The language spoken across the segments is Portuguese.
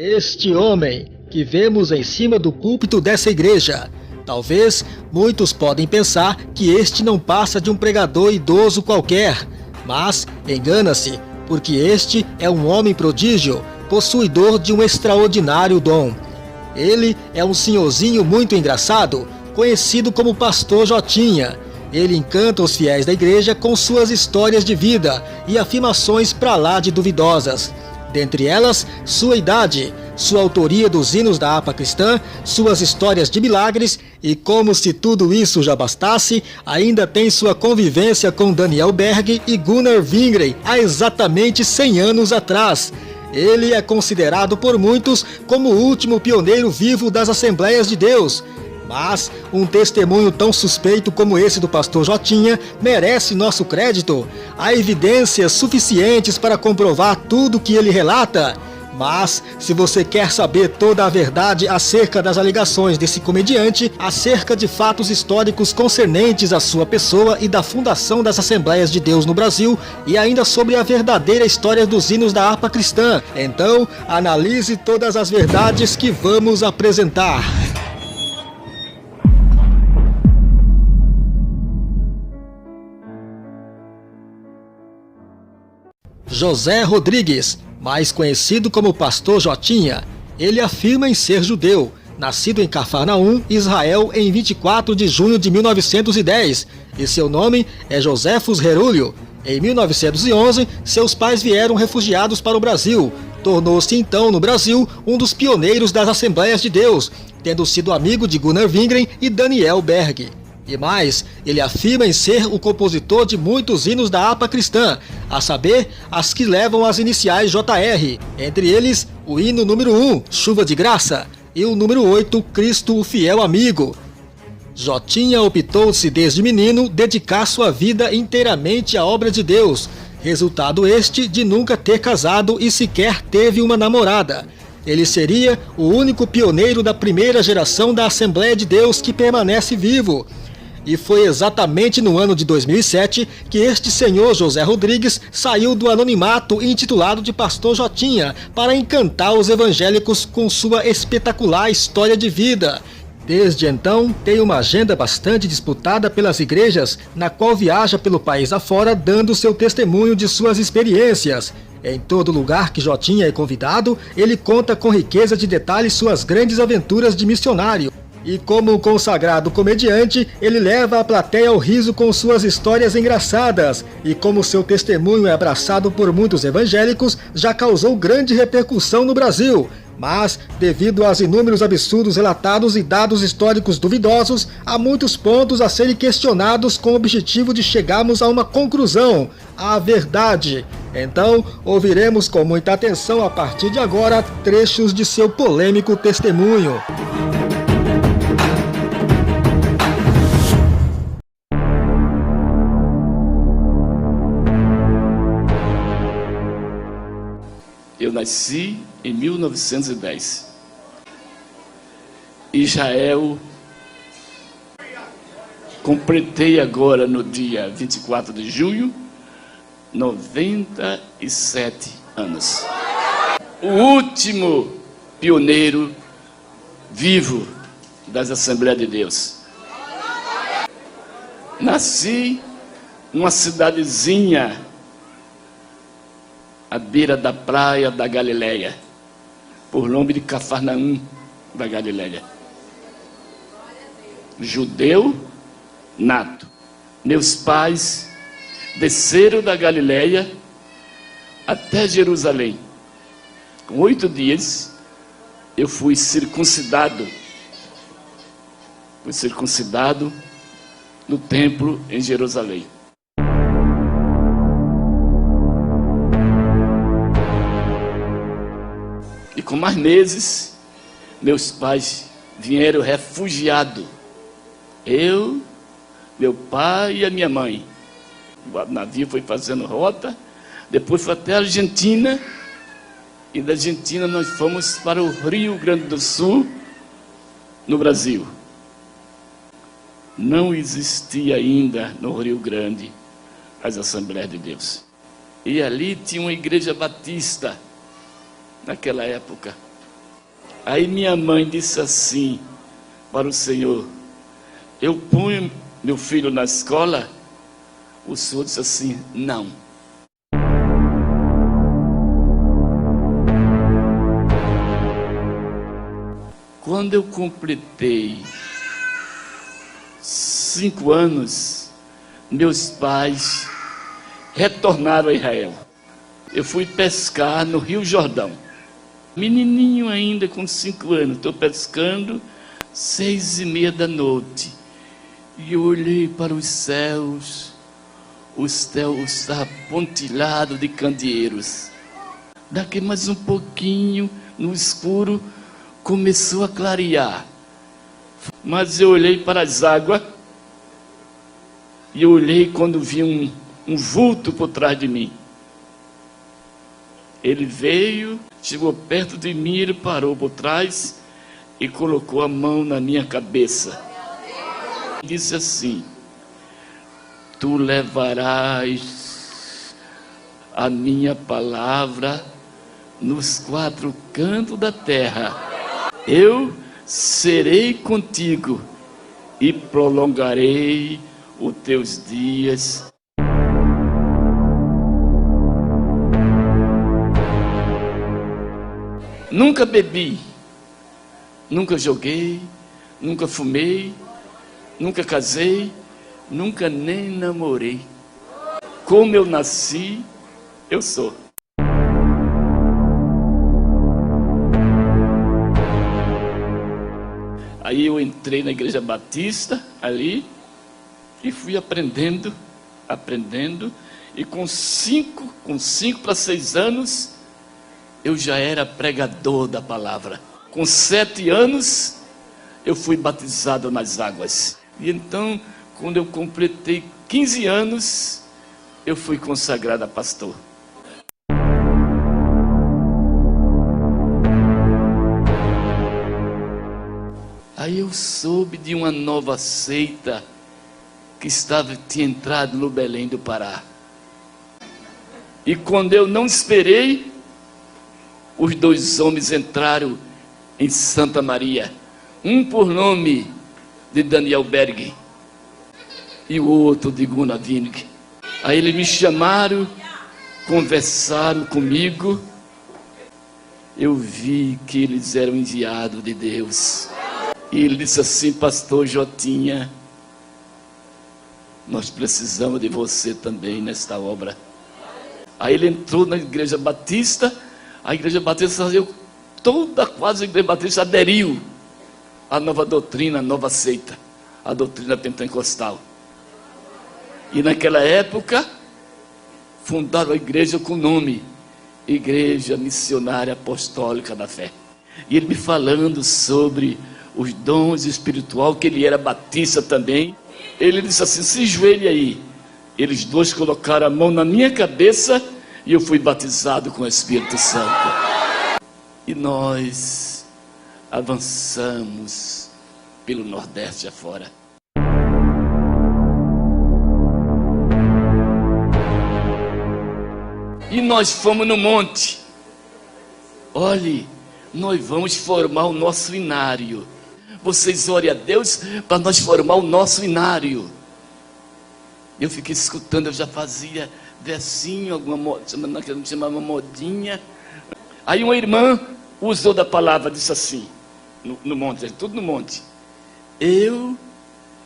Este homem que vemos em cima do púlpito dessa igreja, talvez muitos podem pensar que este não passa de um pregador idoso qualquer, mas engana-se, porque este é um homem prodígio, possuidor de um extraordinário dom. Ele é um senhorzinho muito engraçado, conhecido como Pastor Jotinha. Ele encanta os fiéis da igreja com suas histórias de vida e afirmações pra lá de duvidosas. Dentre elas, sua idade, sua autoria dos hinos da harpa cristã, suas histórias de milagres e, como se tudo isso já bastasse, ainda tem sua convivência com Daniel Berg e Gunnar Wingren há exatamente 100 anos atrás. Ele é considerado por muitos como o último pioneiro vivo das Assembleias de Deus. Mas um testemunho tão suspeito como esse do pastor Jotinha merece nosso crédito. Há evidências suficientes para comprovar tudo que ele relata. Mas, se você quer saber toda a verdade acerca das alegações desse comediante, acerca de fatos históricos concernentes à sua pessoa e da fundação das Assembleias de Deus no Brasil, e ainda sobre a verdadeira história dos hinos da harpa cristã, então analise todas as verdades que vamos apresentar. José Rodrigues, mais conhecido como Pastor Jotinha, ele afirma em ser judeu, nascido em Cafarnaum, Israel, em 24 de junho de 1910, e seu nome é Joséfus Herúlio. Em 1911, seus pais vieram refugiados para o Brasil. Tornou-se então no Brasil um dos pioneiros das Assembleias de Deus, tendo sido amigo de Gunnar Wingren e Daniel Berg. E mais, ele afirma em ser o compositor de muitos hinos da harpa cristã, a saber, as que levam as iniciais JR, entre eles o hino número 1, Chuva de Graça, e o número 8, Cristo o Fiel Amigo. Jotinha optou-se desde menino dedicar sua vida inteiramente à obra de Deus, resultado este de nunca ter casado e sequer teve uma namorada. Ele seria o único pioneiro da primeira geração da Assembleia de Deus que permanece vivo. E foi exatamente no ano de 2007 que este senhor José Rodrigues saiu do anonimato intitulado de Pastor Jotinha para encantar os evangélicos com sua espetacular história de vida. Desde então, tem uma agenda bastante disputada pelas igrejas, na qual viaja pelo país afora dando seu testemunho de suas experiências. Em todo lugar que Jotinha é convidado, ele conta com riqueza de detalhes suas grandes aventuras de missionário. E como consagrado comediante, ele leva a plateia ao riso com suas histórias engraçadas. E como seu testemunho é abraçado por muitos evangélicos, já causou grande repercussão no Brasil. Mas, devido aos inúmeros absurdos relatados e dados históricos duvidosos, há muitos pontos a serem questionados com o objetivo de chegarmos a uma conclusão, a verdade. Então, ouviremos com muita atenção a partir de agora trechos de seu polêmico testemunho. Eu nasci em 1910. Israel, completei agora no dia 24 de junho, 97 anos. O último pioneiro vivo das Assembleias de Deus. Nasci numa cidadezinha à beira da praia da Galileia, por nome de Cafarnaum da Galileia. Judeu nato. Meus pais desceram da Galileia até Jerusalém. Com 8 dias, eu fui circuncidado. Fui circuncidado no templo em Jerusalém. E com mais meses, meus pais vieram refugiados. Eu, meu pai e a minha mãe. O navio foi fazendo rota, depois foi até a Argentina, e da Argentina nós fomos para o Rio Grande do Sul, no Brasil. Não existia ainda no Rio Grande as Assembleias de Deus. E ali tinha uma igreja batista, naquela época. Aí minha mãe disse assim para o Senhor: eu ponho meu filho na escola? O Senhor disse assim: não. Quando eu completei 5 anos, meus pais retornaram a Israel. Eu fui pescar no Rio Jordão. Menininho ainda, com 5 anos, estou pescando, 6:30 da noite. E eu olhei para os céus, o céu estava pontilhado de candeeiros. Daqui mais um pouquinho, no escuro, começou a clarear. Mas eu olhei para as águas, e eu olhei quando vi um vulto por trás de mim. Ele veio, chegou perto de mim, ele parou por trás e colocou a mão na minha cabeça. Disse assim: tu levarás a minha palavra nos 4 cantos da terra. Eu serei contigo e prolongarei os teus dias. Nunca bebi, nunca joguei, nunca fumei, nunca casei, nunca nem namorei. Como eu nasci, eu sou. Aí eu entrei na Igreja Batista ali e fui aprendendo, e com 5 para 6 anos eu já era pregador da palavra. Com 7 anos eu fui batizado nas águas. E então, quando eu completei 15 anos, eu fui consagrado a pastor. Aí eu soube de uma nova seita que tinha entrado no Belém do Pará. E quando eu não esperei, os 2 homens entraram em Santa Maria. Um por nome de Daniel Berg e o outro de Gunnar Wiening. Aí eles me chamaram, conversaram comigo. Eu vi que eles eram enviados de Deus. E ele disse assim: pastor Jotinha, nós precisamos de você também nesta obra. Aí ele entrou na Igreja Batista. A Igreja Batista, quase a Igreja Batista aderiu à nova doutrina, à nova seita, a doutrina pentecostal. E naquela época, fundaram a igreja com o nome Igreja Missionária Apostólica da Fé. E ele me falando sobre os dons espirituais, que ele era batista também. Ele disse assim: se joelhe aí. Eles 2 colocaram a mão na minha cabeça e eu fui batizado com o Espírito Santo. E nós avançamos pelo Nordeste afora. E nós fomos no monte. Olhe, nós vamos formar o nosso inário. Vocês orem a Deus para nós formar o nosso inário. Eu fiquei escutando, eu já fazia versinho, alguma chamava modinha. Aí uma irmã usou da palavra, disse assim, no monte, tudo no monte: eu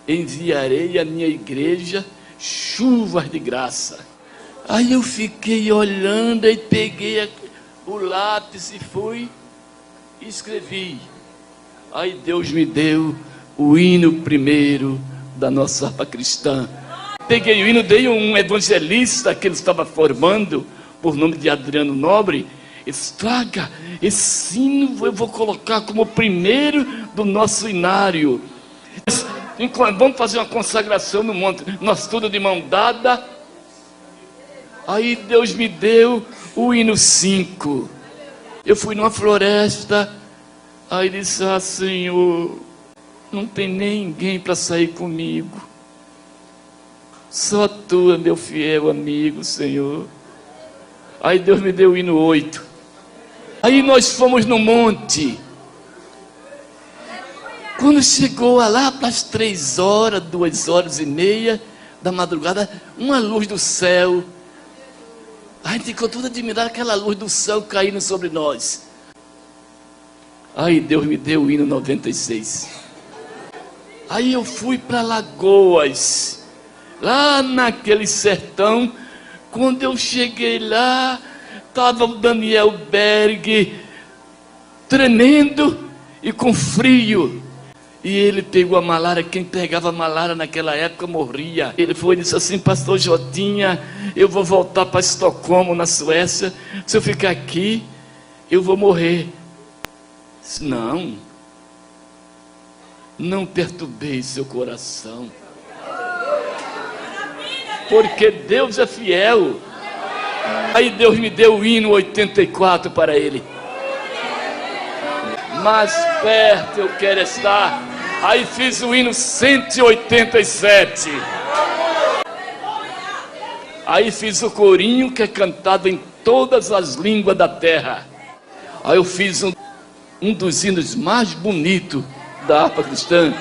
enviarei à minha igreja chuvas de graça. Aí eu fiquei olhando e peguei o lápis e fui e escrevi. Aí Deus me deu o hino primeiro da nossa harpa cristã. Peguei o hino, dei um evangelista que ele estava formando, por nome de Adriano Nobre. Estraga, esse hino eu vou colocar como o primeiro do nosso inário. Vamos fazer uma consagração no monte, nós tudo de mão dada. Aí Deus me deu o hino 5. Eu fui numa floresta. Aí disse: ah, Senhor, não tem ninguém para sair comigo. Só tu é meu fiel amigo, Senhor. Aí Deus me deu o hino 8. Aí nós fomos no monte. Quando chegou lá para as 3 horas, 2 horas e meia da madrugada, uma luz do céu. A gente ficou todo admirado, aquela luz do céu caindo sobre nós. Aí Deus me deu o hino 96. Aí eu fui para Lagoas, lá naquele sertão. Quando eu cheguei lá, estava o Daniel Berg tremendo e com frio. E ele pegou a malária. Quem pegava a malária naquela época morria. Ele foi e disse assim: pastor Jotinha, eu vou voltar para Estocolmo, na Suécia. Se eu ficar aqui, eu vou morrer. Disse, não perturbeis seu coração, porque Deus é fiel. Aí Deus me deu o hino 84 para ele. Mais perto eu quero estar. Aí fiz o hino 187. Aí fiz o corinho que é cantado em todas as línguas da terra. Aí eu fiz um dos hinos mais bonitos da harpa cristã,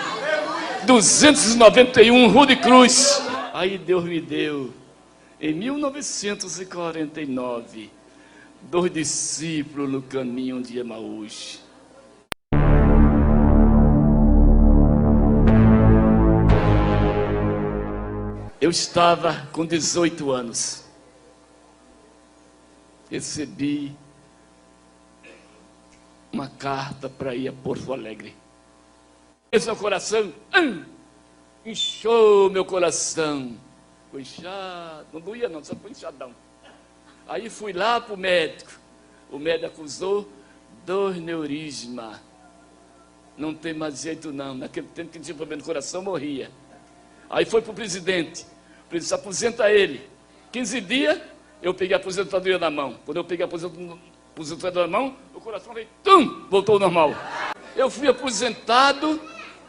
291, Rude Cruz. Aí Deus me deu, em 1949, 2 discípulos no caminho de Emaús. Eu estava com 18 anos. Recebi uma carta para ir a Porto Alegre. Esse meu coração, inchou meu coração. Foi inchado, não doía não, só foi inchadão. Aí fui lá para o médico. O médico acusou 2 neurismas. Não tem mais jeito não. Naquele tempo que tinha problema no coração, morria. Aí foi para o presidente. O presidente aposenta ele. 15 dias, eu peguei a aposentadoria na mão. Quando eu peguei a aposentadoria na mão, o coração veio, voltou ao normal. Eu fui aposentado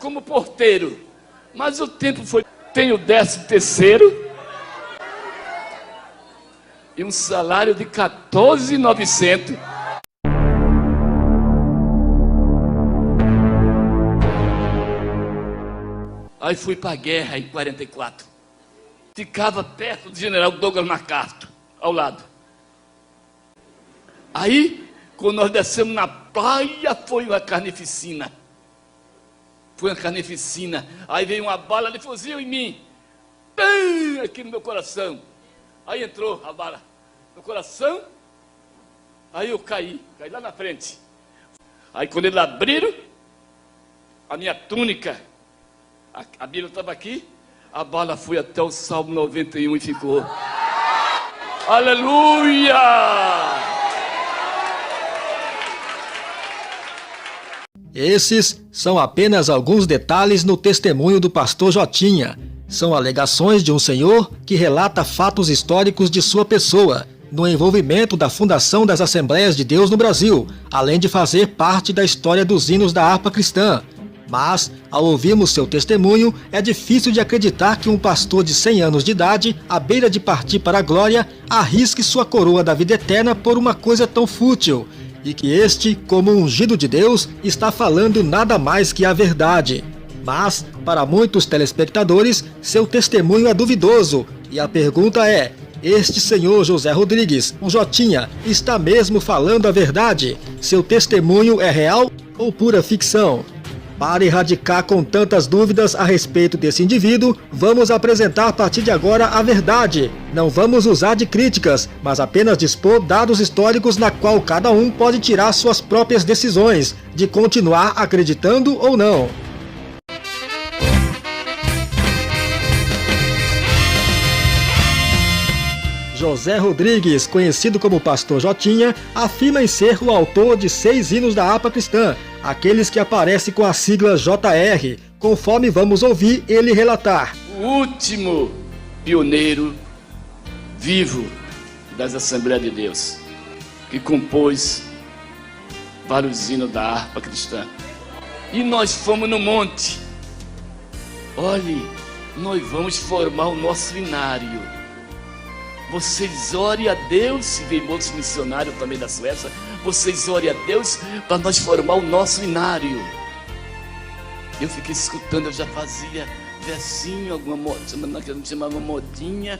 como porteiro. Mas o tempo foi... Tenho 13º e um salário de 14.900. Aí fui para a guerra em 44. Ficava perto do general Douglas MacArthur, ao lado. Aí, quando nós descemos na praia, foi uma carnificina. Aí veio uma bala de fuzil em mim. Aqui no meu coração. Aí entrou a bala no coração. Aí eu caí lá na frente. Aí quando eles abriram a minha túnica, a Bíblia estava aqui, a bala foi até o Salmo 91 e ficou. Aleluia! Esses são apenas alguns detalhes no testemunho do pastor Jotinha. São alegações de um senhor que relata fatos históricos de sua pessoa, no envolvimento da fundação das Assembleias de Deus no Brasil, além de fazer parte da história dos hinos da harpa cristã. Mas, ao ouvirmos seu testemunho, é difícil de acreditar que um pastor de 100 anos de idade, à beira de partir para a glória, arrisque sua coroa da vida eterna por uma coisa tão fútil, e que este, como ungido de Deus, está falando nada mais que a verdade. Mas, para muitos telespectadores, seu testemunho é duvidoso, e a pergunta é: este senhor José Rodrigues, o Jotinha, está mesmo falando a verdade? Seu testemunho é real ou pura ficção? Para erradicar com tantas dúvidas a respeito desse indivíduo, vamos apresentar a partir de agora a verdade. Não vamos usar de críticas, mas apenas dispor dados históricos na qual cada um pode tirar suas próprias decisões, de continuar acreditando ou não. José Rodrigues, conhecido como Pastor Jotinha, afirma em ser o autor de 6 hinos da harpa cristã, aqueles que aparecem com a sigla JR, conforme vamos ouvir ele relatar. O último pioneiro vivo das Assembleias de Deus, que compôs vários hinos da harpa cristã. E nós fomos no monte. Olhe, nós vamos formar o nosso inário. Vocês orem a Deus, se vem muitos missionários também da Suécia, vocês orem a Deus para nós formar o nosso inário. Eu fiquei escutando, eu já fazia versinho, alguma modinha, que a gente chamava modinha.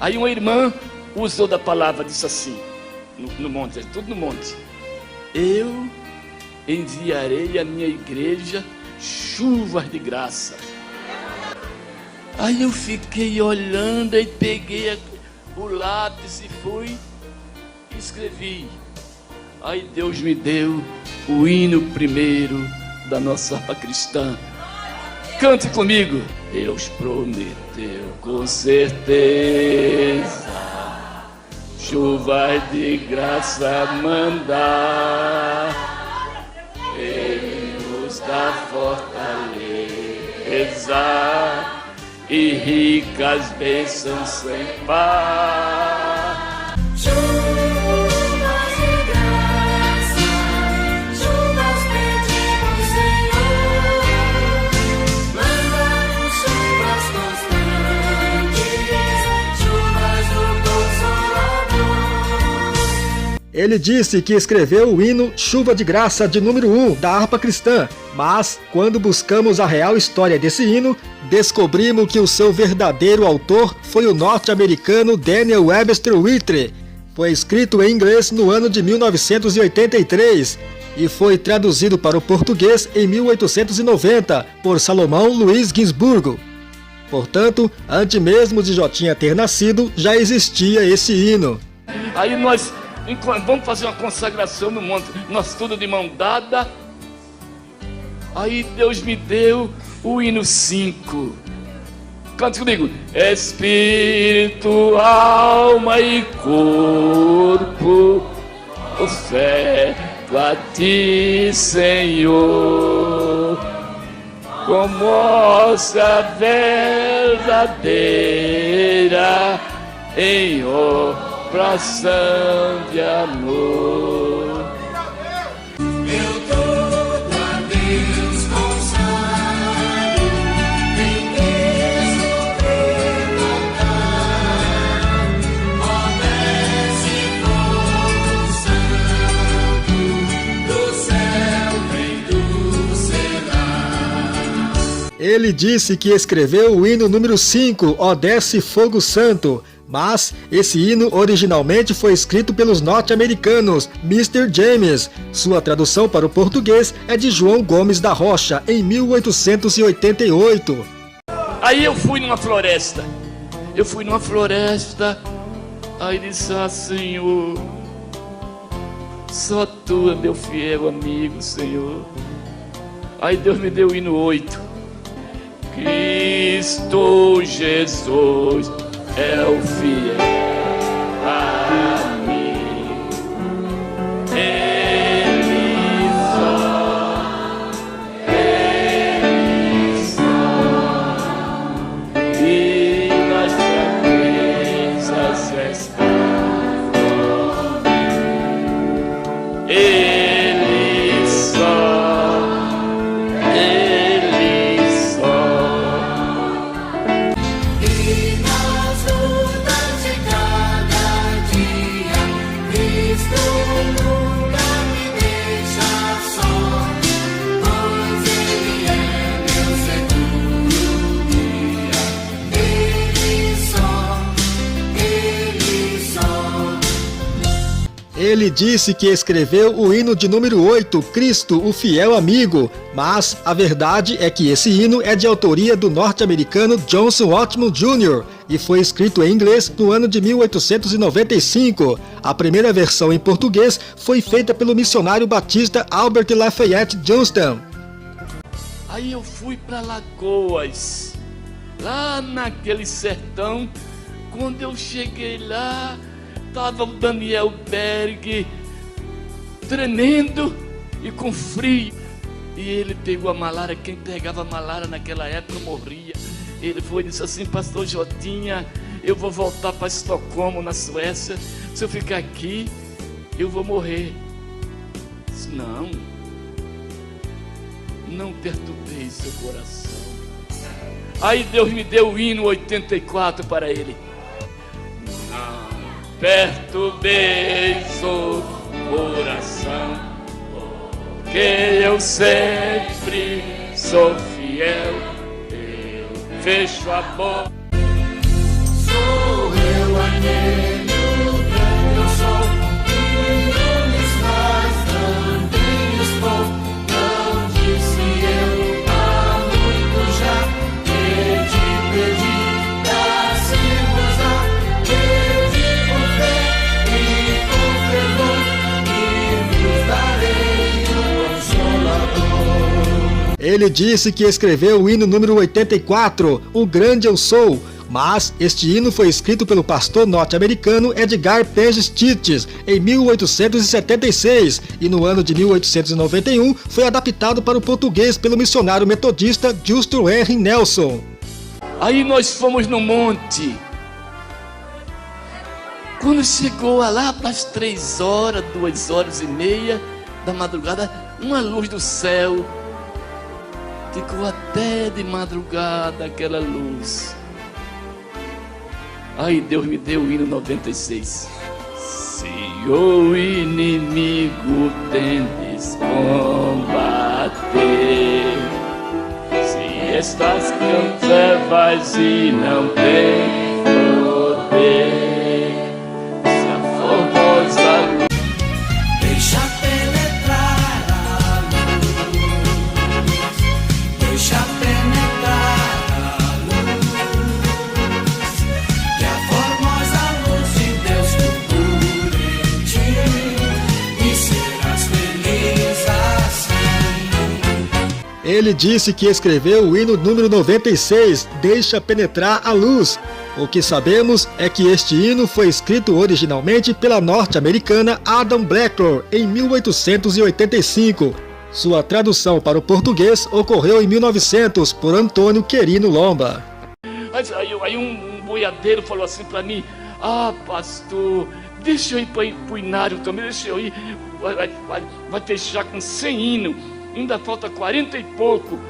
Aí uma irmã usou da palavra, disse assim, no monte, tudo no monte: eu enviarei à minha igreja chuvas de graça. Aí eu fiquei olhando e peguei o lápis e fui e escrevi. Aí Deus me deu o hino primeiro da nossa harpa cristã. Cante comigo. Deus prometeu com certeza chuvas de graça mandar. Ele nos dá fortaleza e ricas bênçãos sem par. Chuvas de graça, chuvas pedimos, Senhor. Manda-nos chuvas constantes, chuvas do Consolador. Ele disse que escreveu o hino Chuva de Graça de número 1 da harpa cristã, mas quando buscamos a real história desse hino, descobrimos que o seu verdadeiro autor foi o norte-americano Daniel Webster Whitney. Foi escrito em inglês no ano de 1983 e foi traduzido para o português em 1890 por Salomão Luiz Ginsburgo. Portanto, antes mesmo de Jotinha ter nascido, já existia esse hino. Aí nós vamos fazer uma consagração no monte, nós tudo de mão dada. Aí Deus me deu o hino 5. Cante comigo. Espírito, alma e corpo, oferto a ti, Senhor, como moça verdadeira em oração de amor. Ele disse que escreveu o hino número 5, Ó Desce Fogo Santo, mas esse hino originalmente foi escrito pelos norte-americanos Mr. James. Sua tradução para o português é de João Gomes da Rocha, em 1888. Aí eu fui numa floresta, aí disse: ah, Senhor, só Tu é meu fiel amigo, Senhor. Aí Deus me deu o hino 8. Cristo Jesus é o fiel amigo, Ele só, e nas fraquezas está comigo. Ele só. Ele disse que escreveu o hino de número 8, Cristo, o fiel amigo, mas a verdade é que esse hino é de autoria do norte-americano Johnson Watman Jr. e foi escrito em inglês no ano de 1895. A primeira versão em português foi feita pelo missionário batista Albert Lafayette Johnston. Aí eu fui para Lagoas, lá naquele sertão. Quando eu cheguei lá, estava o Daniel Berg tremendo e com frio. E ele pegou a malária. Quem pegava a malária naquela época morria. Ele foi e disse assim: Pastor Jotinha, eu vou voltar para Estocolmo, na Suécia. Se eu ficar aqui, eu vou morrer. Eu disse: não perturbeis seu coração. Aí Deus me deu o hino 84 para ele. Não perturbeis o coração, que eu sempre sou fiel, eu fecho a boca. Sou eu anelho, grande eu sou, e me faz também estou. Não disse eu há muito já, pedi, pra se gozar. Pedi com fé e com fervor, e vos darei o Consolador. Ele disse que escreveu o hino número 84, O Grande Eu Sou, mas este hino foi escrito pelo pastor norte-americano Edgar Page Stites em 1876 e no ano de 1891 foi adaptado para o português pelo missionário metodista Justo Henry Nelson. Aí nós fomos no monte. Quando chegou lá para as 3 horas, 2 horas e meia da madrugada, uma luz do céu. Ficou até de madrugada aquela luz. Aí Deus me deu o hino 96. Se o inimigo tendes combater, se estás com trevas e não tem poder, se a formosa luz Deixa penetrar a luz, deixa penetrar a luz, que a formosa luz de Deus te cure em ti, e serás feliz assim. Ele disse que escreveu o hino número 96, Deixa Penetrar a Luz. O que sabemos é que este hino foi escrito originalmente pela norte-americana Adam Blackwell em 1885. Sua tradução para o português ocorreu em 1900 por Antônio Querino Lomba. Aí um boiadeiro falou assim para mim: ah, pastor, deixa eu ir para o Inário também, deixa eu ir, vai fechar com 100 hinos, ainda falta 40 e pouco,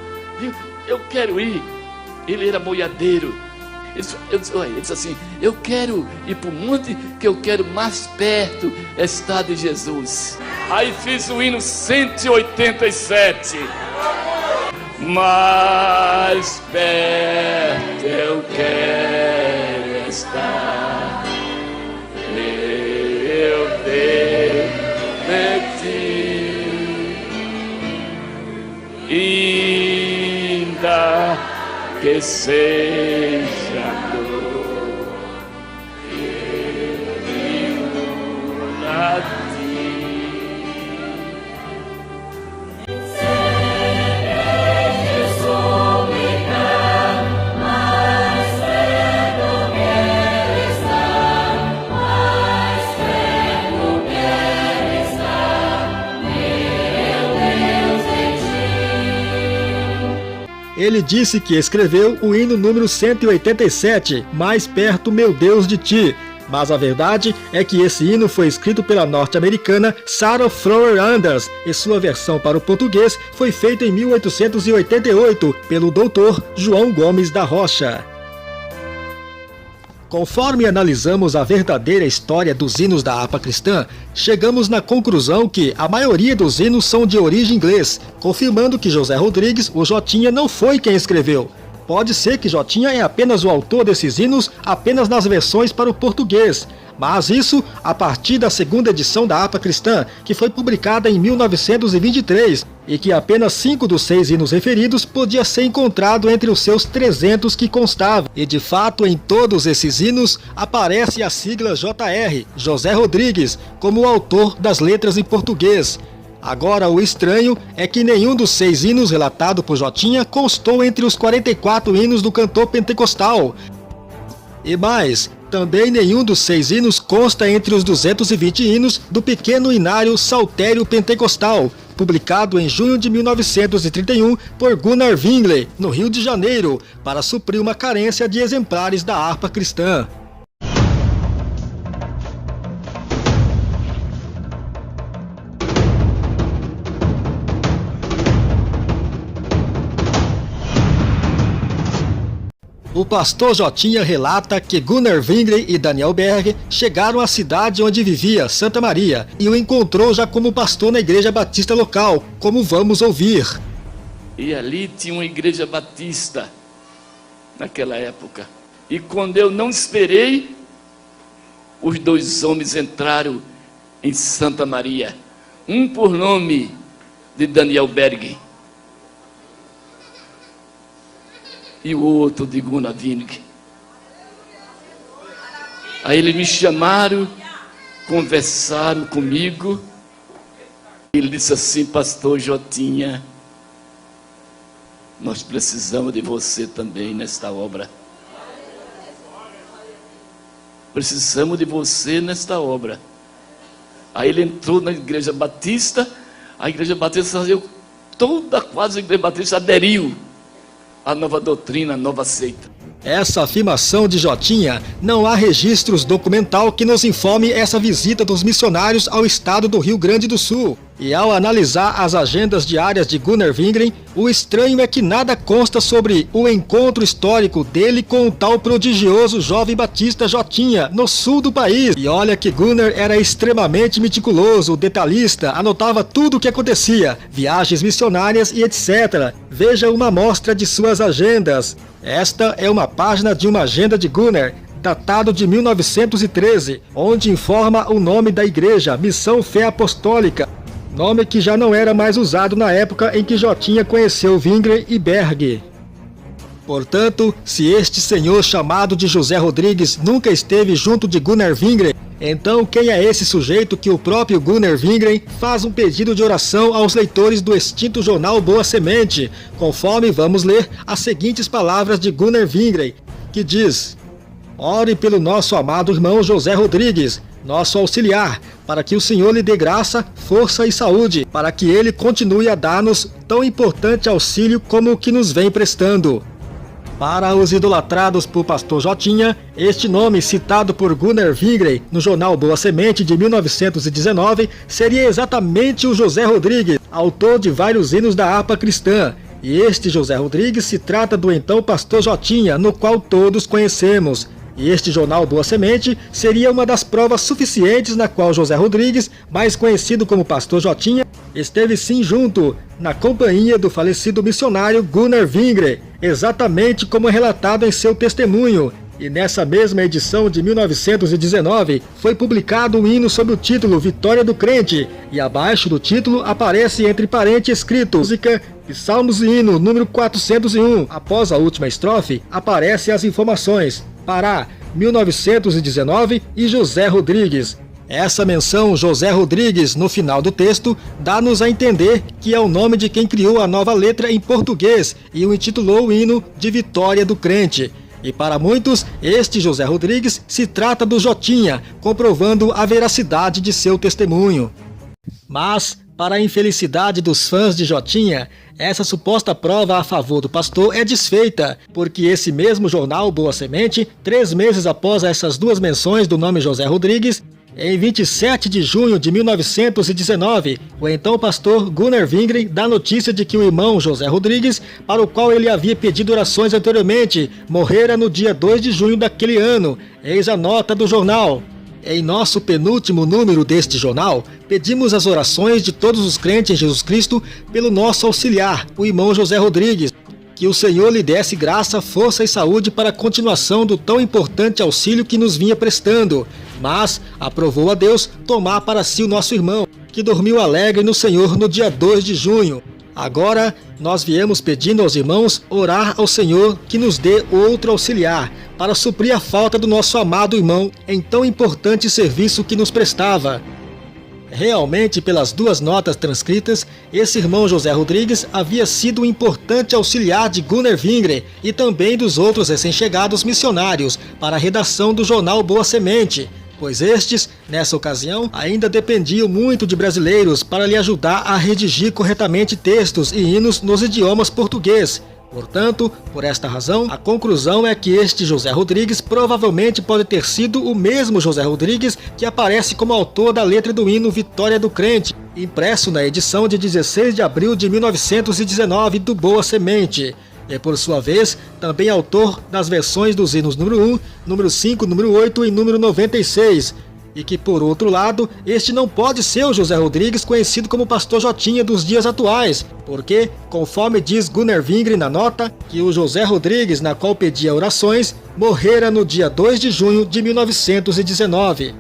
eu quero ir. Ele era boiadeiro. Ele disse assim: eu quero ir para o monte, que eu quero mais perto estar de Jesus. Aí fiz o hino 187. Mais perto eu quero estar, meu Deus, de ti, ainda que seja dor, eu vivo a ti. Ele disse que escreveu o hino número 187, Mais Perto, Meu Deus, de Ti. Mas a verdade é que esse hino foi escrito pela norte-americana Sarah Flower Anders e sua versão para o português foi feita em 1888 pelo doutor João Gomes da Rocha. Conforme analisamos a verdadeira história dos hinos da harpa cristã, chegamos na conclusão que a maioria dos hinos são de origem inglês, confirmando que José Rodrigues, o Jotinha, não foi quem escreveu. Pode ser que Jotinha é apenas o autor desses hinos, apenas nas versões para o português, mas isso a partir da segunda edição da harpa cristã, que foi publicada em 1923, e que apenas 5 dos 6 hinos referidos podia ser encontrado entre os seus 300 que constavam. E de fato, em todos esses hinos aparece a sigla JR, José Rodrigues, como o autor das letras em português. Agora, o estranho é que nenhum dos 6 hinos relatado por Jotinha constou entre os 44 hinos do cantor pentecostal. E mais, também nenhum dos 6 hinos consta entre os 220 hinos do pequeno hinário Saltério Pentecostal, publicado em junho de 1931 por Gunnar Wingler, no Rio de Janeiro, para suprir uma carência de exemplares da harpa cristã. O pastor Jotinha relata que Gunnar Wingler e Daniel Berg chegaram à cidade onde vivia, Santa Maria, e o encontrou já como pastor na igreja batista local, como vamos ouvir. E ali tinha uma igreja batista, naquela época. E quando eu não esperei, os dois homens entraram em Santa Maria. Um por nome de Daniel Berg e o outro de Gunnar Wing. Aí eles me chamaram, conversaram comigo. Ele disse assim: pastor Jotinha, nós precisamos de você também nesta obra. Precisamos de você nesta obra. Aí ele entrou na igreja batista. A igreja batista, quase a igreja batista aderiu à nova doutrina, à nova seita. Essa afirmação de Jotinha, não há registros documental que nos informe essa visita dos missionários ao estado do Rio Grande do Sul. E ao analisar as agendas diárias de Gunnar Wingren, o estranho é que nada consta sobre o encontro histórico dele com o tal prodigioso jovem batista Jotinha, no sul do país. E olha que Gunnar era extremamente meticuloso, detalhista, anotava tudo o que acontecia, viagens missionárias e etc. Veja uma amostra de suas agendas. Esta é uma página de uma agenda de Gunnar, datado de 1913, onde informa o nome da igreja, Missão Fé Apostólica, nome que já não era mais usado na época em que Jotinha conheceu Wingren e Berg. Portanto, se este senhor chamado de José Rodrigues nunca esteve junto de Gunnar Wingren, então quem é esse sujeito que o próprio Gunnar Wingren faz um pedido de oração aos leitores do extinto jornal Boa Semente, conforme vamos ler as seguintes palavras de Gunnar Wingren, que diz: ore pelo nosso amado irmão José Rodrigues, nosso auxiliar, para que o Senhor lhe dê graça, força e saúde, para que ele continue a dar-nos tão importante auxílio como o que nos vem prestando. Para os idolatrados por pastor Jotinha, este nome citado por Gunnar Wingren no jornal Boa Semente de 1919 seria exatamente o José Rodrigues, autor de vários hinos da harpa cristã. E este José Rodrigues se trata do então pastor Jotinha, no qual todos conhecemos. E este jornal Boa Semente seria uma das provas suficientes na qual José Rodrigues, mais conhecido como pastor Jotinha, esteve sim junto, na companhia do falecido missionário Gunnar Wingren, exatamente como é relatado em seu testemunho. E nessa mesma edição de 1919, foi publicado um hino sob o título Vitória do Crente, e abaixo do título aparece entre parênteses escrito música e Salmos e Hino número 401. Após a última estrofe, aparecem as informações: Pará, 1919 e José Rodrigues. Essa menção José Rodrigues no final do texto dá-nos a entender que é o nome de quem criou a nova letra em português e o intitulou o hino de Vitória do Crente. E para muitos, este José Rodrigues se trata do Jotinha, comprovando a veracidade de seu testemunho. Mas, para a infelicidade dos fãs de Jotinha, essa suposta prova a favor do pastor é desfeita, porque esse mesmo jornal Boa Semente, 3 meses após essas duas menções do nome José Rodrigues, em 27 de junho de 1919, o então pastor Gunnar Wingren dá notícia de que o irmão José Rodrigues, para o qual ele havia pedido orações anteriormente, morrera no dia 2 de junho daquele ano. Eis a nota do jornal. Em nosso penúltimo número deste jornal, pedimos as orações de todos os crentes em Jesus Cristo pelo nosso auxiliar, o irmão José Rodrigues. Que o Senhor lhe desse graça, força e saúde para a continuação do tão importante auxílio que nos vinha prestando. Mas aprovou a Deus tomar para si o nosso irmão, que dormiu alegre no Senhor no dia 2 de junho. Agora, nós viemos pedindo aos irmãos orar ao Senhor que nos dê outro auxiliar, para suprir a falta do nosso amado irmão em tão importante serviço que nos prestava. Realmente, pelas duas notas transcritas, esse irmão José Rodrigues havia sido um importante auxiliar de Gunnar Wingren e também dos outros recém-chegados missionários para a redação do jornal Boa Semente, pois estes, nessa ocasião, ainda dependiam muito de brasileiros para lhe ajudar a redigir corretamente textos e hinos nos idiomas português. Portanto, por esta razão, a conclusão é que este José Rodrigues provavelmente pode ter sido o mesmo José Rodrigues que aparece como autor da letra do hino Vitória do Crente, impresso na edição de 16 de abril de 1919 do Boa Semente. E por sua vez, também autor das versões dos hinos número 1, número 5, número 8 e número 96. e que, por outro lado, este não pode ser o José Rodrigues conhecido como Pastor Jotinha dos dias atuais, porque, conforme diz Gunnar Wingren na nota, que o José Rodrigues, na qual pedia orações, morrera no dia 2 de junho de 1919.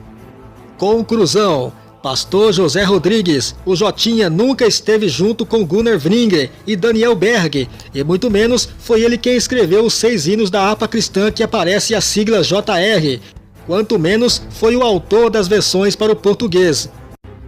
Conclusão: Pastor José Rodrigues, o Jotinha nunca esteve junto com Gunnar Wingren e Daniel Berg, e muito menos foi ele quem escreveu os 6 hinos da harpa cristã que aparece a sigla JR, quanto menos foi o autor das versões para o português.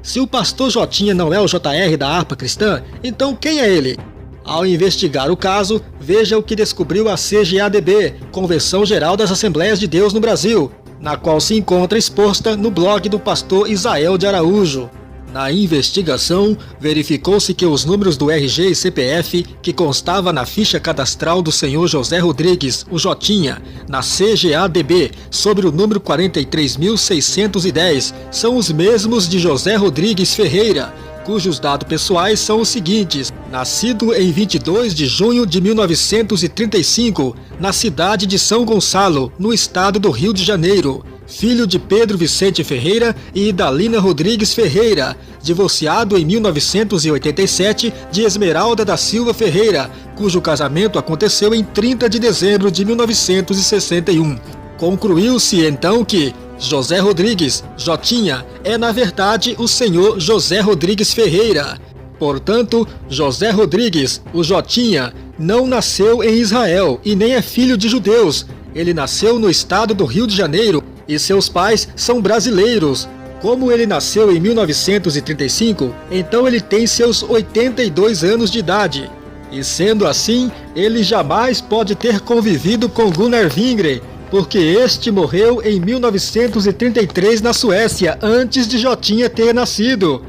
Se o Pastor Jotinha não é o JR da harpa cristã, então quem é ele? Ao investigar o caso, veja o que descobriu a CGADB, Convenção Geral das Assembleias de Deus no Brasil, na qual se encontra exposta no blog do pastor Isael de Araújo. Na investigação, verificou-se que os números do RG e CPF, que constava na ficha cadastral do senhor José Rodrigues, o Jotinha, na CGADB, sobre o número 43.610, são os mesmos de José Rodrigues Ferreira, cujos dados pessoais são os seguintes: nascido em 22 de junho de 1935, na cidade de São Gonçalo, no estado do Rio de Janeiro. Filho de Pedro Vicente Ferreira e Idalina Rodrigues Ferreira, divorciado em 1987 de Esmeralda da Silva Ferreira, cujo casamento aconteceu em 30 de dezembro de 1961. Concluiu-se então que José Rodrigues, Jotinha, é na verdade o senhor José Rodrigues Ferreira. Portanto, José Rodrigues, o Jotinha, não nasceu em Israel e nem é filho de judeus. Ele nasceu no estado do Rio de Janeiro e seus pais são brasileiros. Como ele nasceu em 1935, então ele tem seus 82 anos de idade. E sendo assim, ele jamais pode ter convivido com Gunnar Wingren, porque este morreu em 1933 na Suécia, antes de Jotinha ter nascido.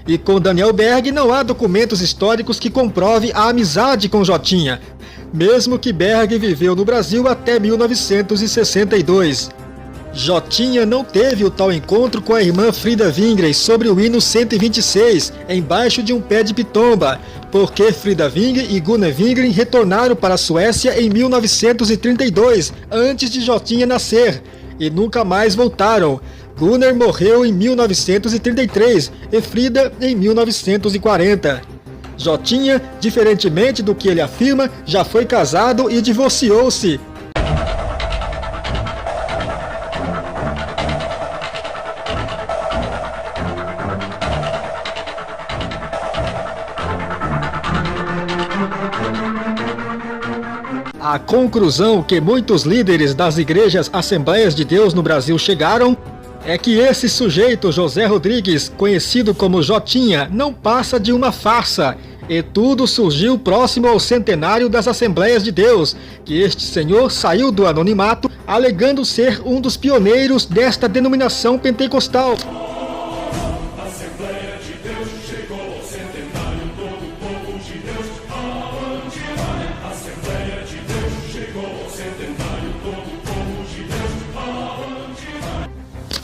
E com Daniel Berg não há documentos históricos que comprove a amizade com Jotinha, mesmo que Berg viveu no Brasil até 1962. Jotinha não teve o tal encontro com a irmã Frida Wingren sobre o hino 126, embaixo de um pé de pitomba, porque Frida Wingren e Gunnar Wingren retornaram para a Suécia em 1932, antes de Jotinha nascer, e nunca mais voltaram. Gunnar morreu em 1933 e Frida em 1940. Jotinha, diferentemente do que ele afirma, já foi casado e divorciou-se. A conclusão que muitos líderes das igrejas Assembleias de Deus no Brasil chegaram é que esse sujeito, José Rodrigues, conhecido como Jotinha, não passa de uma farsa, e tudo surgiu próximo ao centenário das Assembleias de Deus, que este senhor saiu do anonimato alegando ser um dos pioneiros desta denominação pentecostal.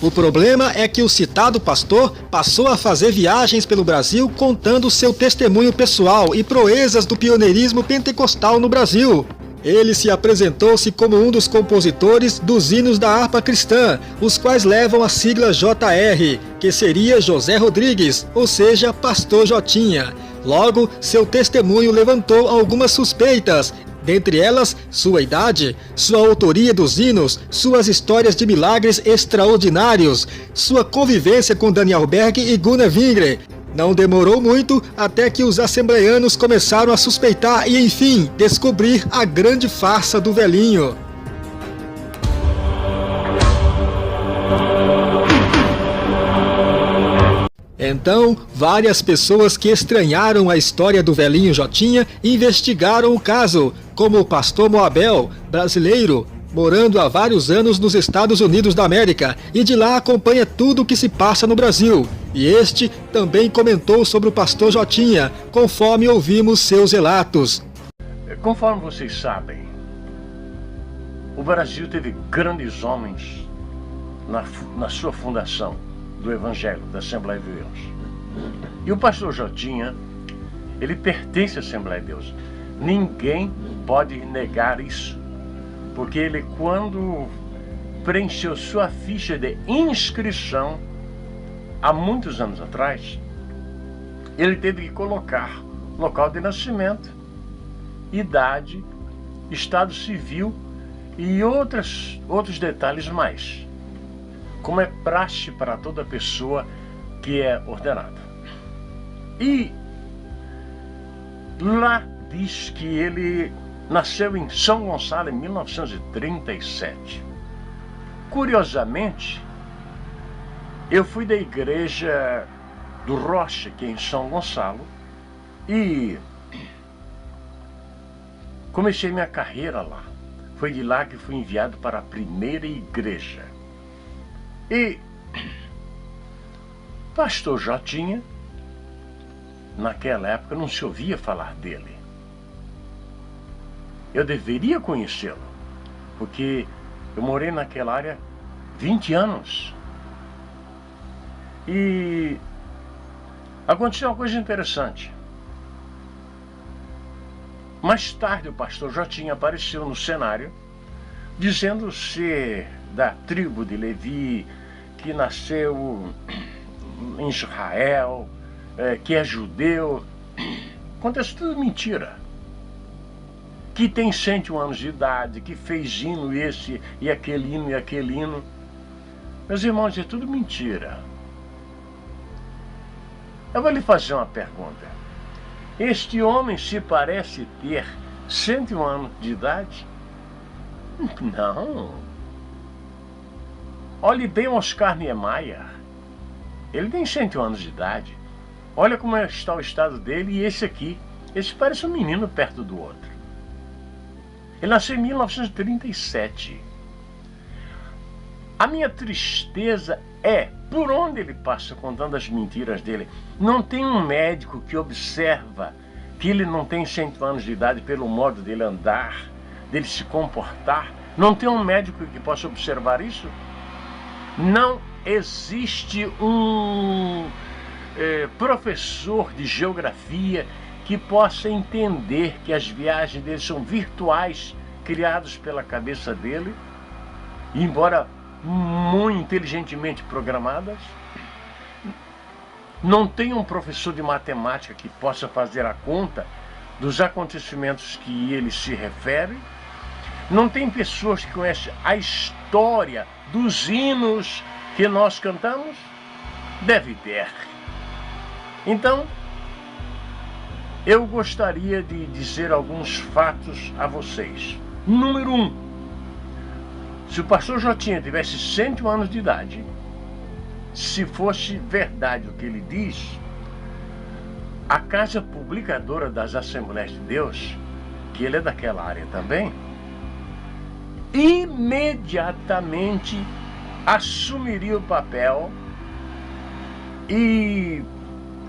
O problema é que o citado pastor passou a fazer viagens pelo Brasil contando seu testemunho pessoal e proezas do pioneirismo pentecostal no Brasil. Ele se apresentou-se como um dos compositores dos hinos da harpa cristã, os quais levam a sigla JR, que seria José Rodrigues, ou seja, Pastor Jotinha. Logo, seu testemunho levantou algumas suspeitas, dentre elas sua idade, sua autoria dos hinos, suas histórias de milagres extraordinários, sua convivência com Daniel Berg e Gunnar Wingren. Não demorou muito até que os assembleianos começaram a suspeitar e, enfim, descobrir a grande farsa do velhinho. Então, várias pessoas que estranharam a história do velhinho Jotinha investigaram o caso, como o pastor Moabel, brasileiro, morando há vários anos nos Estados Unidos da América, e de lá acompanha tudo o que se passa no Brasil. E este também comentou sobre o pastor Jotinha, conforme ouvimos seus relatos. Conforme vocês sabem, o Brasil teve grandes homens na sua fundação do Evangelho, da Assembleia de Deus. E o pastor Jotinha, ele pertence à Assembleia de Deus. Ninguém pode negar isso. Porque ele, quando preencheu sua ficha de inscrição há muitos anos atrás, ele teve que colocar local de nascimento, idade, estado civil e outros detalhes mais, como é praxe para toda pessoa que é ordenada. E lá diz que ele nasceu em São Gonçalo em 1937. Curiosamente, eu fui da igreja do Rocha, que é em São Gonçalo, e comecei minha carreira lá. Foi de lá que fui enviado para a primeira igreja. E pastor Jotinha, naquela época não se ouvia falar dele. Eu deveria conhecê-lo, porque eu morei naquela área 20 anos. E aconteceu uma coisa interessante. Mais tarde o pastor Jotinha apareceu no cenário, dizendo ser da tribo de Levi, que nasceu em Israel, que é judeu. Acontece tudo mentira. Que tem 101 anos de idade, que fez hino esse e aquele hino e aquele hino. Meus irmãos, é tudo mentira. Eu vou lhe fazer uma pergunta. Este homem se parece ter 101 anos de idade? Não. Olhe bem Oscar Niemeyer. Ele tem 101 anos de idade. Olha como está o estado dele e esse aqui. Esse parece um menino perto do outro. Ele nasceu em 1937. A minha tristeza é, por onde ele passa contando as mentiras dele, não tem um médico que observa que ele não tem 100 anos de idade pelo modo dele andar, dele se comportar. Não tem um médico que possa observar isso? Não existe um professor de geografia que possa entender que as viagens dele são virtuais, criados pela cabeça dele, embora muito inteligentemente programadas. Não tem um professor de matemática que possa fazer a conta dos acontecimentos que ele se refere. Não tem pessoas que conhecem a história dos hinos que nós cantamos. Deve ter. Então, eu gostaria de dizer alguns fatos a vocês. Número 1. Se o pastor Jotinha tivesse 101 anos de idade, se fosse verdade o que ele diz, a Casa Publicadora das Assembleias de Deus, que ele é daquela área também, imediatamente assumiria o papel e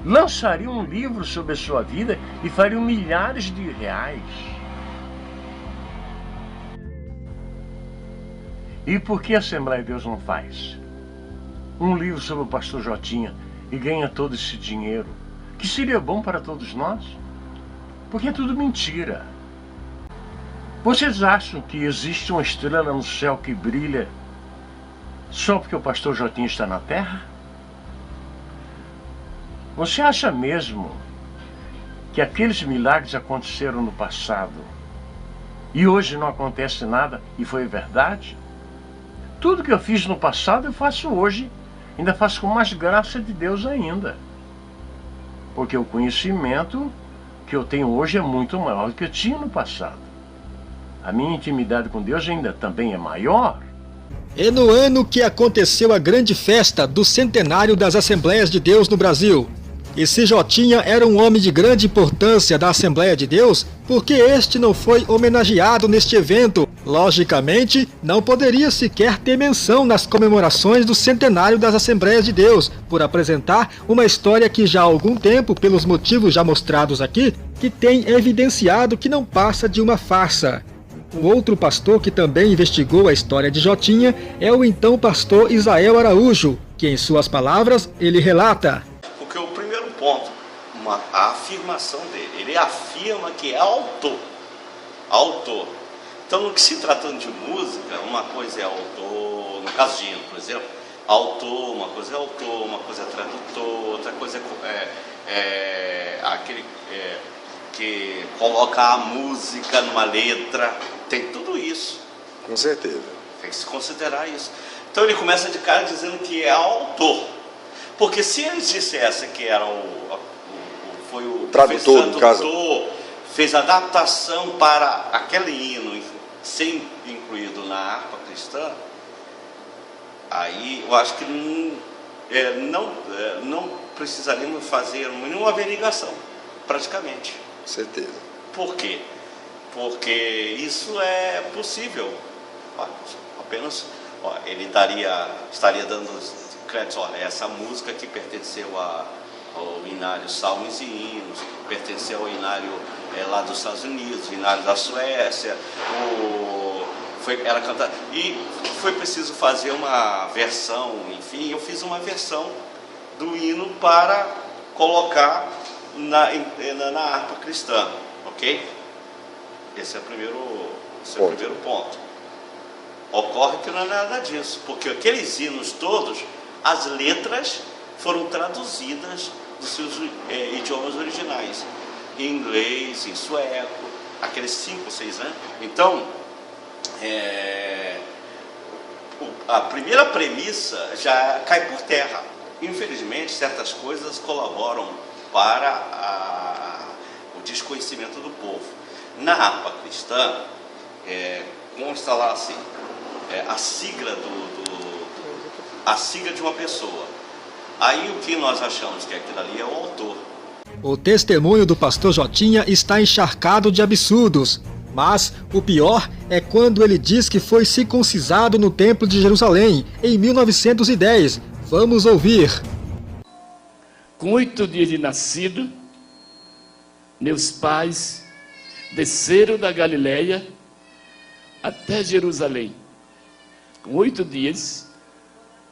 lançaria um livro sobre a sua vida e faria milhares de reais. E por que a Assembleia de Deus não faz um livro sobre o pastor Jotinha e ganha todo esse dinheiro, que seria bom para todos nós? Porque é tudo mentira. Vocês acham que existe uma estrela no céu que brilha só porque o pastor Jotinha está na terra? Você acha mesmo que aqueles milagres aconteceram no passado e hoje não acontece nada e foi verdade? Tudo que eu fiz no passado eu faço hoje, ainda faço com mais graça de Deus ainda. Porque o conhecimento que eu tenho hoje é muito maior do que eu tinha no passado. A minha intimidade com Deus ainda também é maior. E no ano que aconteceu a grande festa do centenário das Assembleias de Deus no Brasil. E se Jotinha era um homem de grande importância da Assembleia de Deus, por que este não foi homenageado neste evento? Logicamente, não poderia sequer ter menção nas comemorações do centenário das Assembleias de Deus, por apresentar uma história que já há algum tempo, pelos motivos já mostrados aqui, que tem evidenciado que não passa de uma farsa. Um outro pastor que também investigou a história de Jotinha é o então pastor Israel Araújo, que em suas palavras ele relata: porque o primeiro ponto, a afirmação dele, ele afirma que é autor. Então, no que se tratando de música, uma coisa é autor, caso de hino, por exemplo, autor, uma coisa é tradutor, outra coisa é aquele que coloca a música numa letra, tem tudo isso. Com certeza. Tem que se considerar isso. Então ele começa de cara dizendo que é autor. Porque se eles dissessem que era foi o tradutor, no caso, fez adaptação para aquele hino ser incluído na harpa cristã, aí eu acho que não precisaríamos fazer nenhuma averiguação, praticamente. Com certeza. Por quê? Porque isso é possível. Apenas ele estaria dando crédito. Olha, essa música que pertenceu ao inário Salmos e Hinos, pertenceu ao inário lá dos Estados Unidos, o inário da Suécia, era cantada. E foi preciso fazer uma versão, enfim, eu fiz uma versão do hino para colocar na harpa cristã, ok? Esse é o primeiro ponto. Ocorre que não é nada disso, porque aqueles hinos todos, as letras foram traduzidas dos seus idiomas originais, em inglês, em sueco, aqueles 5 ou 6 anos. Então, a primeira premissa já cai por terra. Infelizmente, certas coisas colaboram para o desconhecimento do povo. Na harpa cristã, consta lá assim, a sigla a sigla de uma pessoa. Aí o que nós achamos que aquilo ali é o autor. O testemunho do pastor Jotinha está encharcado de absurdos, mas o pior é quando ele diz que foi circuncisado no Templo de Jerusalém em 1910. Vamos ouvir. Com 8 dias de nascido, meus pais desceram da Galileia até Jerusalém. Com 8 dias,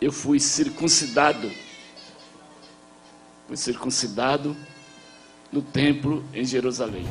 eu fui circuncidado. Fui circuncidado no templo em Jerusalém.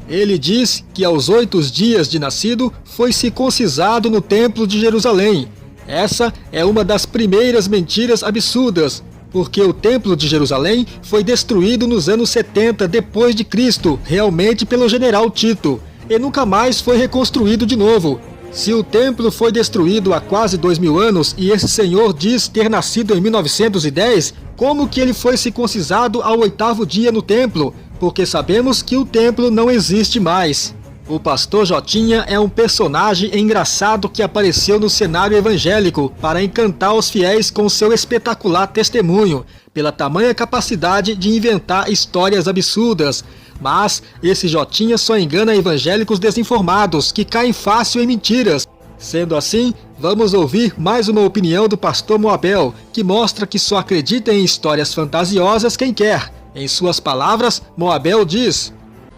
Ele diz que aos 8 dias de nascido foi circuncisado no Templo de Jerusalém. Essa é uma das primeiras mentiras absurdas, porque o Templo de Jerusalém foi destruído nos anos 70 depois de Cristo, realmente pelo general Tito, e nunca mais foi reconstruído de novo. Se o templo foi destruído há quase 2000 anos e esse senhor diz ter nascido em 1910, como que ele foi circuncisado ao 8º dia no templo? Porque sabemos que o templo não existe mais. O pastor Jotinha é um personagem engraçado que apareceu no cenário evangélico para encantar os fiéis com seu espetacular testemunho, pela tamanha capacidade de inventar histórias absurdas. Mas esse Jotinha só engana evangélicos desinformados, que caem fácil em mentiras. Sendo assim, vamos ouvir mais uma opinião do pastor Moabel, que mostra que só acredita em histórias fantasiosas quem quer. Em suas palavras, Moabel diz: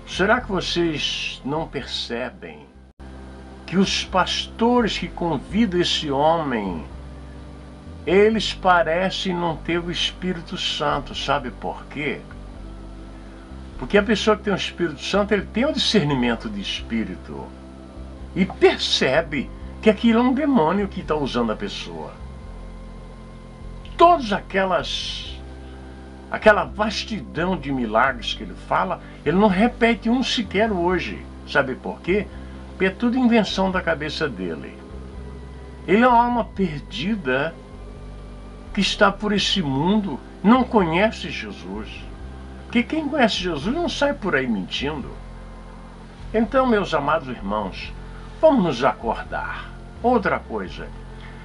será que vocês não percebem que os pastores que convidam esse homem, eles parecem não ter o Espírito Santo? Sabe por quê? Porque a pessoa que tem o Espírito Santo, ele tem o discernimento de espírito e percebe que aquilo é um demônio que está usando a pessoa. Todas aquela vastidão de milagres que ele fala, ele não repete um sequer hoje. Sabe por quê? Porque é tudo invenção da cabeça dele. Ele é uma alma perdida que está por esse mundo, não conhece Jesus. Porque quem conhece Jesus não sai por aí mentindo. Então, meus amados irmãos, vamos nos acordar. Outra coisa,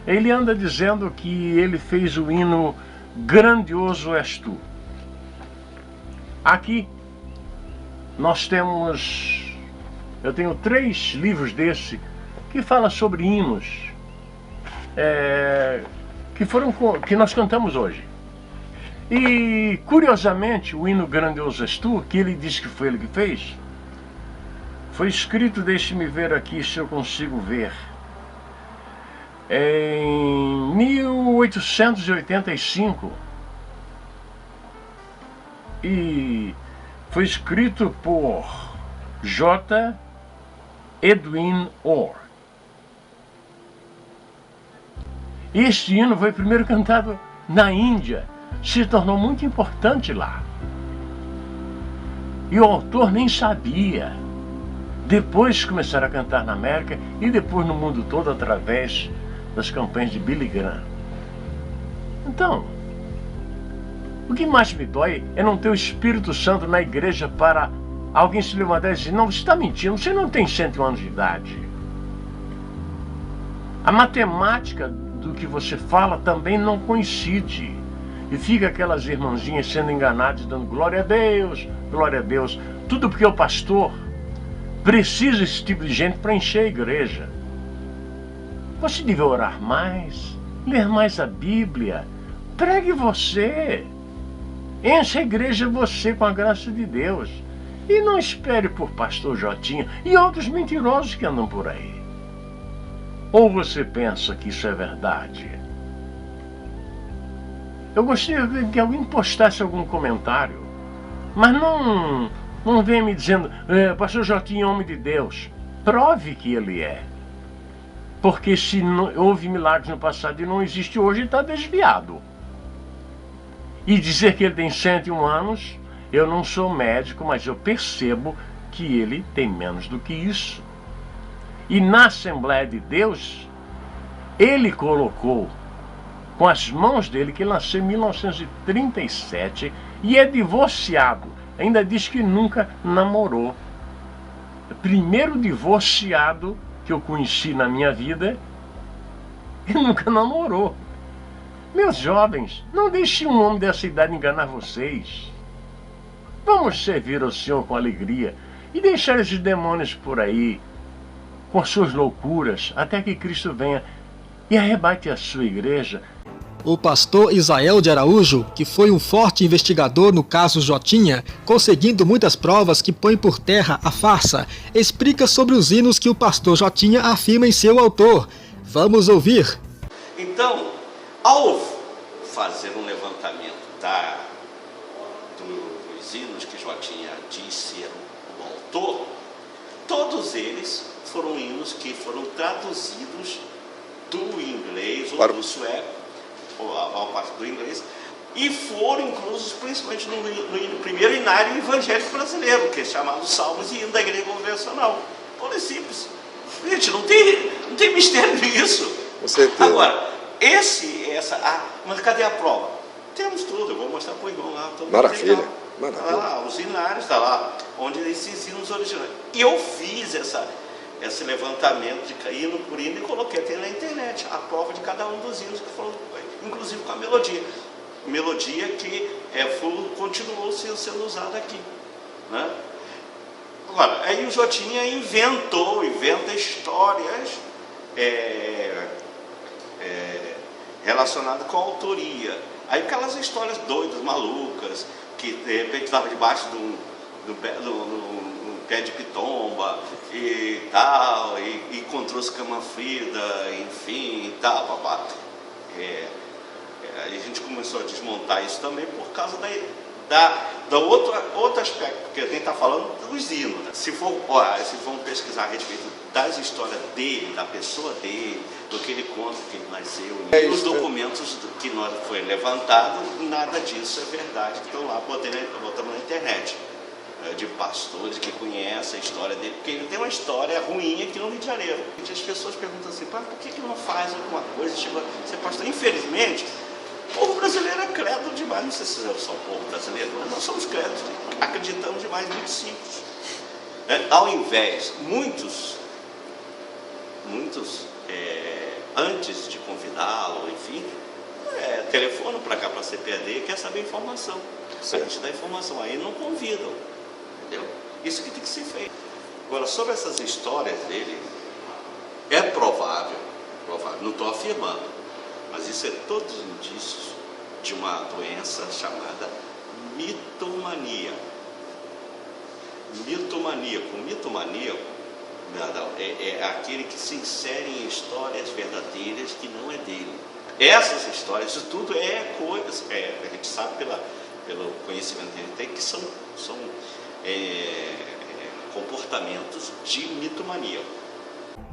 ele anda dizendo que ele fez o hino Grandioso És Tu. Aqui eu tenho 3 livros desse que falam sobre hinos que nós cantamos hoje. E, curiosamente, o hino Grandioso És Tu, que ele diz que foi ele que fez, foi escrito, deixe-me ver aqui se eu consigo ver, em 1885. E foi escrito por J. Edwin Orr. Este hino foi primeiro cantado na Índia, se tornou muito importante lá. E o autor nem sabia. Depois começaram a cantar na América e depois no mundo todo através das campanhas de Billy Graham. Então, o que mais me dói é não ter o Espírito Santo na igreja para alguém se levantar e dizer: não, você está mentindo, você não tem 101 anos de idade. A matemática do que você fala também não coincide. E fica aquelas irmãzinhas sendo enganadas, dando glória a Deus, glória a Deus. Tudo porque o pastor precisa desse tipo de gente para encher a igreja. Você deve orar mais, ler mais a Bíblia. Pregue você. Encha a igreja você com a graça de Deus. E não espere por pastor Jotinha e outros mentirosos que andam por aí. Ou você pensa que isso é verdade? Eu gostaria que alguém postasse algum comentário, mas não venha me dizendo: pastor Jotinha é homem de Deus. Prove que ele é. Porque se não, houve milagres no passado e não existe hoje, ele está desviado. E dizer que ele tem 101 anos, eu não sou médico, mas eu percebo que ele tem menos do que isso. E na Assembleia de Deus, ele colocou com as mãos dele que ele nasceu em 1937 e é divorciado. Ainda diz que nunca namorou. O primeiro divorciado que eu conheci na minha vida, ele nunca namorou. Meus jovens, não deixem um homem dessa idade enganar vocês. Vamos servir ao Senhor com alegria e deixar esses demônios por aí, com suas loucuras, até que Cristo venha e arrebate a sua igreja. O pastor Israel de Araújo, que foi um forte investigador no caso Jotinha, conseguindo muitas provas que põem por terra a farsa, explica sobre os hinos que o pastor Jotinha afirma em seu autor. Vamos ouvir. Então, ao fazer um levantamento dos hinos que Jotinha diz ser o autor, todos eles foram hinos que foram traduzidos do inglês ou do sueco, ao parte do inglês, e foram inclusos principalmente no primeiro hinário evangélico brasileiro, que é chamado Salmos e Hino da Igreja Convencional. Pô, é simples. Gente, não tem mistério nisso. Com certeza. Agora, mas cadê a prova? Temos tudo, eu vou mostrar para o irmão lá. Maravilha. Está lá, os hinários, está lá, onde esses hinos originais. E eu fiz esse levantamento de hino por hino e coloquei até na internet a prova de cada um dos hinos que foram, inclusive com a melodia. Melodia que continuou sendo usada aqui. Né? Agora, aí o Jotinha inventa histórias relacionadas com a autoria. Aí aquelas histórias doidas, malucas, que de repente estava debaixo do pé de pitomba e tal, e encontrou-se com uma Frida, enfim, e tal, papá. Aí a gente começou a desmontar isso também por causa da outro aspecto, porque a gente está falando dos hinos. Né? Se formos pesquisar a respeito das histórias dele, da pessoa dele, do que ele conta, que ele nasceu, os documentos que foi levantado, nada disso é verdade, que estão lá botando na internet. De pastores que conhecem a história dele, porque ele tem uma história ruim aqui no Rio de Janeiro. E as pessoas perguntam assim: por que não faz alguma coisa, chega a ser pastor? Infelizmente, o povo brasileiro é credo demais. Não sei se é só o povo brasileiro, mas nós somos credos, acreditamos demais, muito simples. Ao invés, muitos antes de convidá-lo, enfim, telefonam para cá, para a CPAD, quer saber informação. A gente dá informação, aí não convidam. Entendeu? Isso que tem que ser feito. Agora, sobre essas histórias dele, é provável, não estou afirmando, mas isso é todos os indícios de uma doença chamada mitomania. Mitomaníaco é aquele que se insere em histórias verdadeiras que não é dele. Essas histórias, isso tudo é coisas, a gente sabe pelo conhecimento que ele tem, que são comportamentos de mitomaníaco.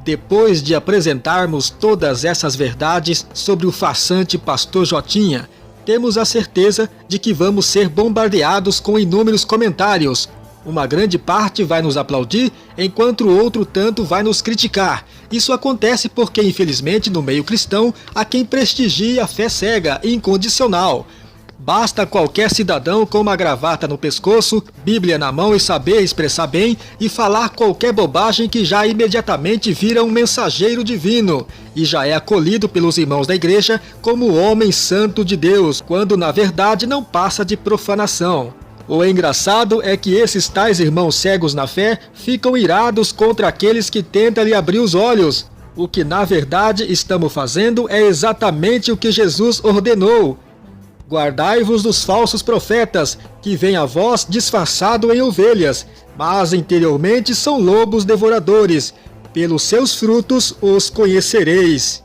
Depois de apresentarmos todas essas verdades sobre o farsante pastor Jotinha, temos a certeza de que vamos ser bombardeados com inúmeros comentários. Uma grande parte vai nos aplaudir, enquanto o outro tanto vai nos criticar. Isso acontece porque, infelizmente, no meio cristão, há quem prestigie a fé cega e incondicional. Basta qualquer cidadão com uma gravata no pescoço, Bíblia na mão e saber expressar bem e falar qualquer bobagem que já imediatamente vira um mensageiro divino e já é acolhido pelos irmãos da igreja como homem santo de Deus, quando na verdade não passa de profanação. O engraçado é que esses tais irmãos cegos na fé ficam irados contra aqueles que tentam lhe abrir os olhos. O que na verdade estamos fazendo é exatamente o que Jesus ordenou. Guardai-vos dos falsos profetas, que vêm a vós disfarçado em ovelhas, mas interiormente são lobos devoradores. Pelos seus frutos os conhecereis.